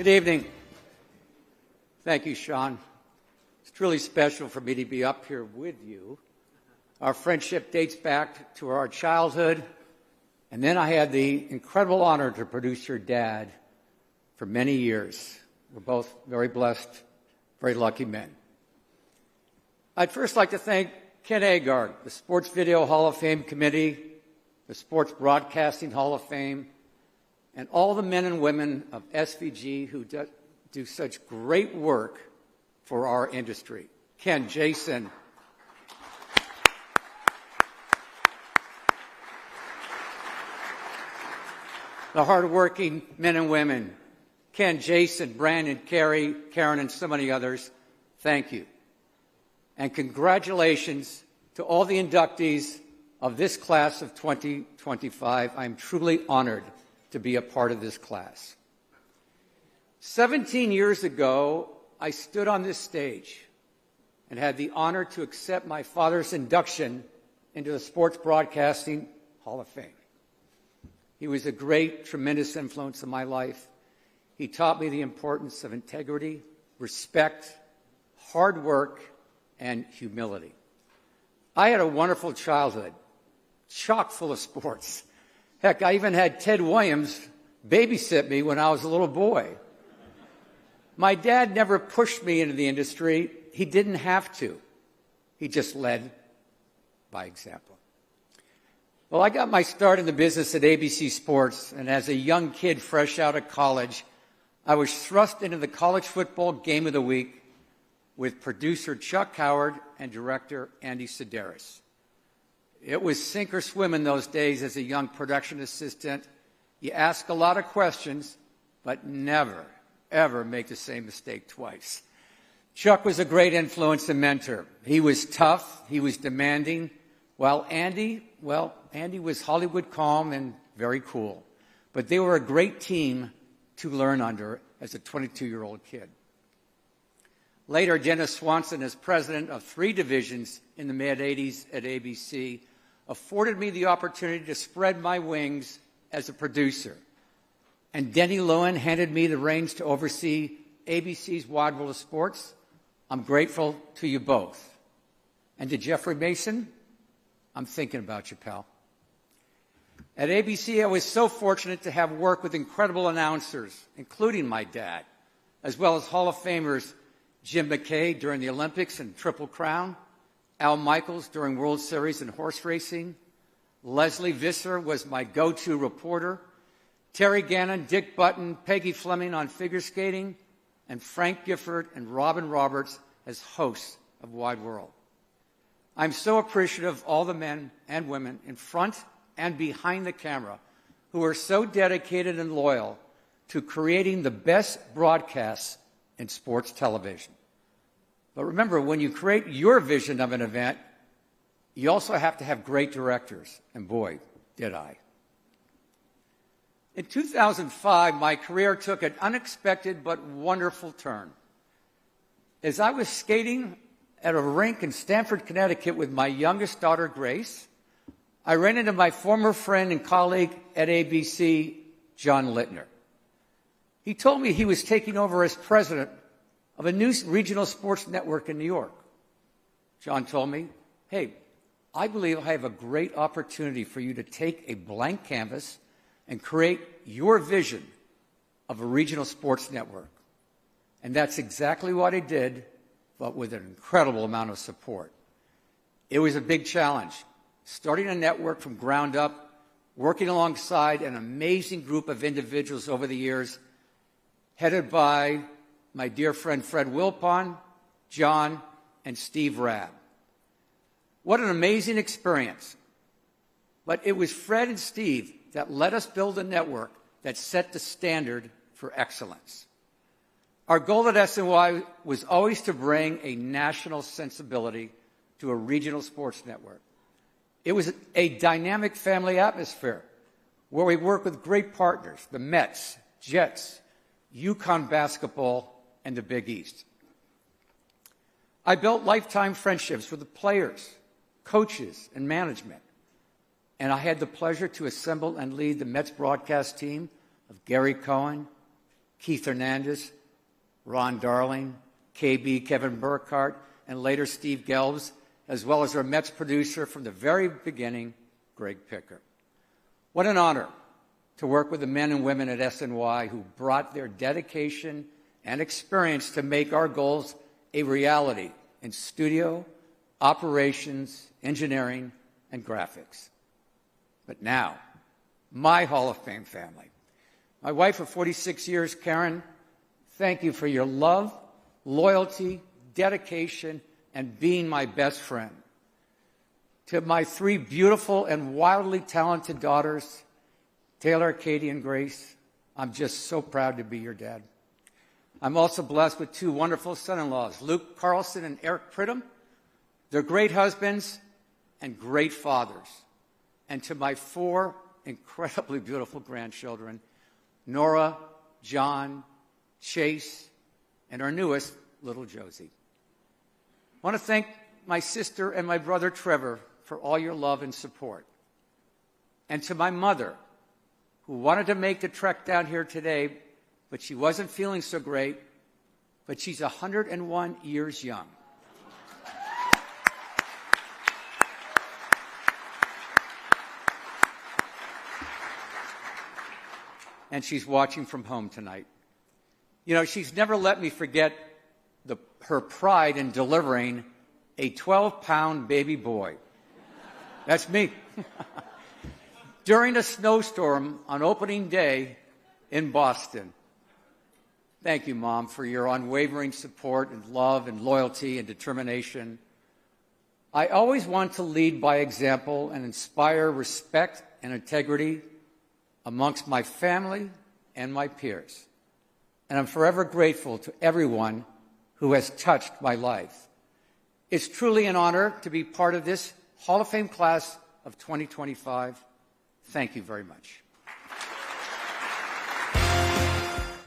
Good evening. Thank you, Sean. It's truly special for me to be up here with you. Our friendship dates back to our childhood, and then I had the incredible honor to produce your dad for many years. We're both very blessed, very lucky men. I'd first like to thank Ken Agard, the Sports Video Hall of Fame Committee, the Sports Broadcasting Hall of Fame, and all the men and women of SVG who do such great work for our industry. Ken, Jason, the hardworking men and women, Ken, Jason, Brandon, Carrie, Karen, and so many others, thank you. And congratulations to all the inductees of this class of 2025. I'm truly honored to be a part of this class. 17 years ago, I stood on this stage and had the honor to accept my father's induction into the Sports Broadcasting Hall of Fame. He was a great, tremendous influence in my life. He taught me the importance of integrity, respect, hard work, and humility. I had a wonderful childhood, chock full of sports. Heck, I even had Ted Williams babysit me when I was a little boy. My dad never pushed me into the industry. He didn't have to. He just led by example. Well, I got my start in the business at ABC Sports, and as a young kid fresh out of college, I was thrust into the college football game of the week with producer Chuck Howard and director Andy Sedaris. It was sink or swim in those days as a young production assistant. You ask a lot of questions, but never, ever make the same mistake twice. Chuck was a great influence and mentor. He was tough, he was demanding, while Andy was Hollywood calm and very cool. But they were a great team to learn under as a 22-year-old kid. Later, Dennis Swanson, as president of 3 divisions in the mid-'80s at ABC, afforded me the opportunity to spread my wings as a producer. And Denny Lohan handed me the reins to oversee ABC's Wide World of Sports. I'm grateful to you both. And to Jeffrey Mason, I'm thinking about you, pal. At ABC, I was so fortunate to have worked with incredible announcers, including my dad, as well as Hall of Famers Jim McKay during the Olympics and Triple Crown, Al Michaels during World Series and horse racing, Leslie Visser was my go-to reporter, Terry Gannon, Dick Button, Peggy Fleming on figure skating, and Frank Gifford and Robin Roberts as hosts of Wide World. I'm so appreciative of all the men and women in front and behind the camera who are so dedicated and loyal to creating the best broadcasts in sports television. But remember, when you create your vision of an event, you also have to have great directors, and boy, did I. In 2005, my career took an unexpected but wonderful turn. As I was skating at a rink in Stamford, Connecticut with my youngest daughter, Grace, I ran into my former friend and colleague at ABC, John Littner. He told me he was taking over as president of a new regional sports network in New York. John told me, hey, I believe I have a great opportunity for you to take a blank canvas and create your vision of a regional sports network. And that's exactly what I did, but with an incredible amount of support. It was a big challenge, starting a network from ground up, working alongside an amazing group of individuals over the years, headed by my dear friend Fred Wilpon, John, and Steve Rabb. What an amazing experience. But it was Fred and Steve that let us build a network that set the standard for excellence. Our goal at SNY was always to bring a national sensibility to a regional sports network. It was a dynamic family atmosphere where we work with great partners, the Mets, Jets, UConn basketball, and the Big East. I built lifetime friendships with the players, coaches, and management. And I had the pleasure to assemble and lead the Mets broadcast team of Gary Cohen, Keith Hernandez, Ron Darling, KB Kevin Burkhardt, and later Steve Gelbs, as well as our Mets producer from the very beginning, Greg Picker. What an honor to work with the men and women at SNY who brought their dedication and experience to make our goals a reality in studio, operations, engineering, and graphics. But now, my Hall of Fame family. My wife of 46 years, Karen, thank you for your love, loyalty, dedication, and being my best friend. To my 3 beautiful and wildly talented daughters, Taylor, Katie, and Grace, I'm just so proud to be your dad. I'm also blessed with 2 wonderful son-in-laws, Luke Carlson and Eric Pridham. They're great husbands and great fathers. And to my 4 incredibly beautiful grandchildren, Nora, John, Chase, and our newest, little Josie. I want to thank my sister and my brother Trevor for all your love and support. And to my mother, who wanted to make the trek down here today, but she wasn't feeling so great, but she's 101 years young. And she's watching from home tonight. You know, she's never let me forget her pride in delivering a 12-pound baby boy. That's me. During a snowstorm on opening day in Boston. Thank you, Mom, for your unwavering support and love and loyalty and determination. I always want to lead by example and inspire respect and integrity amongst my family and my peers. And I'm forever grateful to everyone who has touched my life. It's truly an honor to be part of this Hall of Fame class of 2025. Thank you very much.